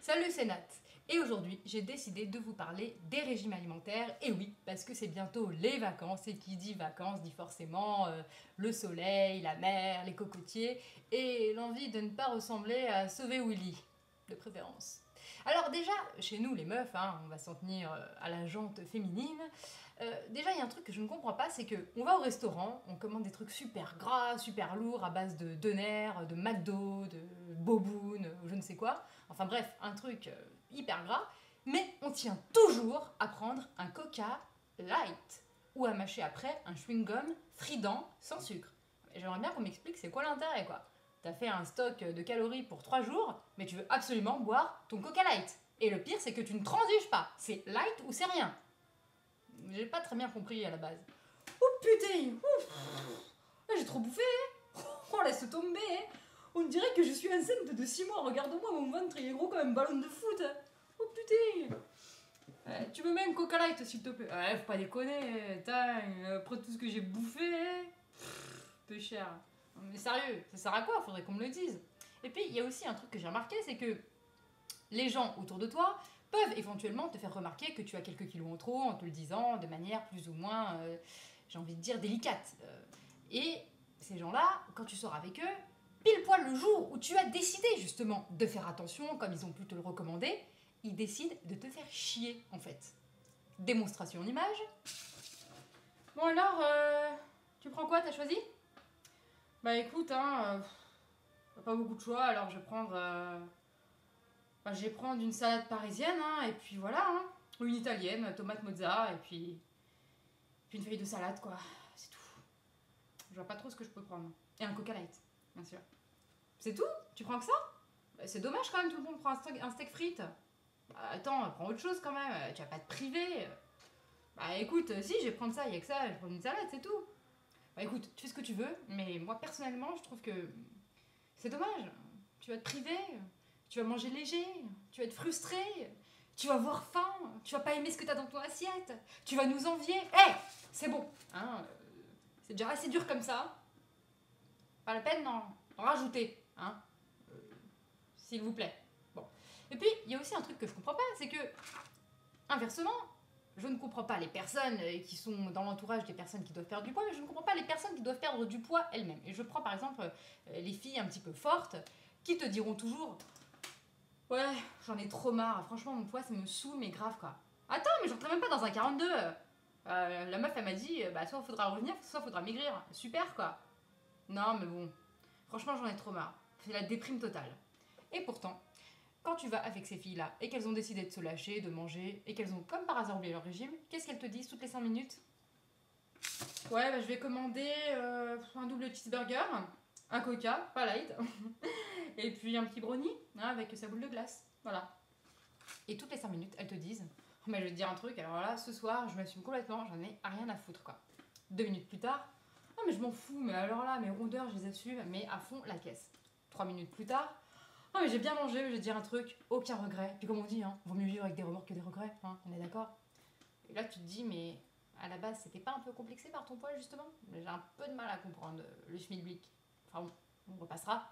Salut, c'est Nat. Et aujourd'hui, j'ai décidé de vous parler des régimes alimentaires. Et oui, parce que c'est bientôt les vacances. Et qui dit vacances dit forcément le soleil, la mer, les cocotiers. Et l'envie de ne pas ressembler à Sauver Willy, de préférence. Alors déjà, chez nous les meufs, on va s'en tenir à la jante féminine. Déjà, il y a un truc que je ne comprends pas, c'est que on va au restaurant, on commande des trucs super gras, super lourds, à base de doner, de McDo, de boboon, ou je ne sais quoi. Enfin bref, un truc hyper gras. Mais on tient toujours à prendre un Coca light ou à mâcher après un chewing-gum Frident sans sucre. J'aimerais bien qu'on m'explique c'est quoi l'intérêt, quoi. T'as fait un stock de calories pour 3 jours, mais tu veux absolument boire ton Coca light. Et le pire, c'est que tu ne transiges pas. C'est light ou c'est rien. J'ai pas très bien compris à la base. Oh putain, j'ai trop bouffé. Oh, laisse tomber. On dirait que je suis enceinte de 6 mois. Regarde-moi, mon ventre il est gros comme un ballon de foot. Oh putain. Tu me mets un Coca Light s'il te plaît. Ouais, faut pas déconner. Après tout ce que j'ai bouffé. Peu cher. Mais sérieux, ça sert à quoi? Faudrait qu'on me le dise. Et puis il y a aussi un truc que j'ai remarqué, c'est que les gens autour de toi peuvent éventuellement te faire remarquer que tu as quelques kilos en trop en te le disant de manière plus ou moins, j'ai envie de dire, délicate. Et ces gens-là, quand tu sors avec eux, pile poil le jour où tu as décidé justement de faire attention, comme ils ont pu te le recommander, ils décident de te faire chier en fait. Démonstration en image. Bon alors, tu prends quoi? T'as choisi? Bah écoute, pas beaucoup de choix, alors je vais prendre une salade parisienne, et puis voilà, ou une italienne, tomate mozza, et puis une feuille de salade, quoi. C'est tout. Je vois pas trop ce que je peux prendre. Et un Coca Light, bien sûr. C'est tout? Tu prends que ça? Bah, c'est dommage quand même, tout le monde prend un steak frites. Bah, attends, prends autre chose quand même, tu vas pas te priver. Bah écoute, si, je vais prendre ça, il y a que ça, je vais prendre une salade, c'est tout. Bah écoute, tu fais ce que tu veux, mais moi personnellement, je trouve que c'est dommage. Tu vas te priver, tu vas manger léger, tu vas être frustré, tu vas avoir faim, tu vas pas aimer ce que t'as dans ton assiette, tu vas nous envier. C'est bon, c'est déjà assez dur comme ça. Pas la peine d'en rajouter, s'il vous plaît. Bon. Et puis, il y a aussi un truc que je comprends pas, c'est que, inversement, je ne comprends pas les personnes qui sont dans l'entourage des personnes qui doivent perdre du poids, mais je ne comprends pas les personnes qui doivent perdre du poids elles-mêmes. Et je prends par exemple les filles un petit peu fortes qui te diront toujours ouais, j'en ai trop marre, franchement mon poids ça me saoule, mais grave quoi. Attends, mais j'entrais même pas dans un 42. La meuf elle m'a dit soit faudra revenir, soit faudra maigrir. Super quoi. Non, mais bon, franchement j'en ai trop marre. C'est la déprime totale. Et pourtant, quand tu vas avec ces filles-là et qu'elles ont décidé de se lâcher, de manger, et qu'elles ont comme par hasard oublié leur régime, qu'est-ce qu'elles te disent toutes les 5 minutes? Ouais, je vais commander un double cheeseburger, un coca, pas light, et puis un petit brownie avec sa boule de glace. Voilà. Et toutes les 5 minutes, elles te disent mais je vais te dire un truc, alors là, ce soir, je m'assume complètement, j'en ai rien à foutre quoi. 2 minutes plus tard, mais je m'en fous, mais alors là, mes rondeurs, je les assume, mais à fond la caisse. 3 minutes plus tard, mais j'ai bien mangé, je vais te dire un truc, aucun regret. Puis comme on dit, vaut mieux vivre avec des remords que des regrets, on est d'accord? Et là, tu te dis, mais à la base, c'était pas un peu complexé par ton poids, justement? J'ai un peu de mal à comprendre le schmilblick. Enfin bon, on repassera.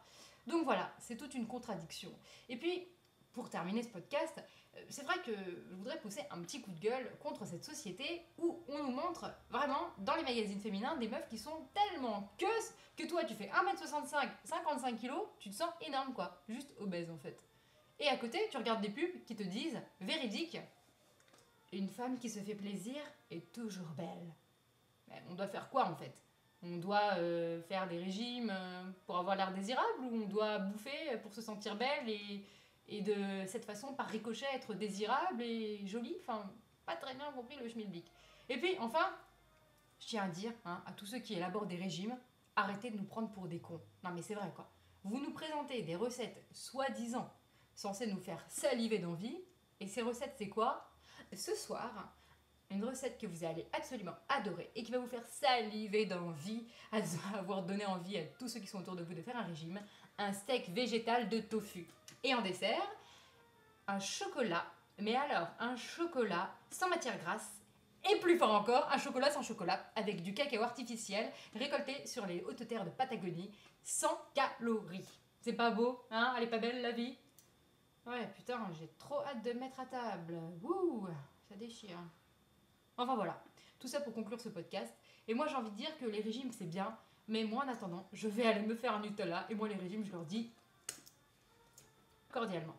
Donc voilà, c'est toute une contradiction. Et puis, pour terminer ce podcast, c'est vrai que je voudrais pousser un petit coup de gueule contre cette société où on nous montre vraiment, dans les magazines féminins, des meufs qui sont tellement queues que toi, tu fais 1m65, 55 kg, tu te sens énorme quoi, juste obèse en fait. Et à côté, tu regardes des pubs qui te disent, véridique, une femme qui se fait plaisir est toujours belle. Mais on doit faire quoi en fait? On doit faire des régimes pour avoir l'air désirable, ou on doit bouffer pour se sentir belle et de cette façon, par ricochet, être désirable et jolie? Enfin, pas très bien compris le schmilblick. Et puis, enfin, je tiens à dire à tous ceux qui élaborent des régimes, arrêtez de nous prendre pour des cons. Non mais c'est vrai quoi. Vous nous présentez des recettes soi-disant censées nous faire saliver d'envie, et ces recettes c'est quoi? Ce soir, une recette que vous allez absolument adorer et qui va vous faire saliver d'envie, à avoir donné envie à tous ceux qui sont autour de vous de faire un régime, un steak végétal de tofu. Et en dessert, un chocolat, mais alors un chocolat sans matière grasse, et plus fort encore, un chocolat sans chocolat, avec du cacao artificiel récolté sur les hautes terres de Patagonie, sans calories. C'est pas beau, elle est pas belle la vie? Ouais, putain, j'ai trop hâte de me mettre à table. Wouh, ça déchire. Enfin voilà, tout ça pour conclure ce podcast. Et moi j'ai envie de dire que les régimes c'est bien, mais moi en attendant, je vais aller me faire un Nutella. Et moi les régimes, je leur dis cordialement.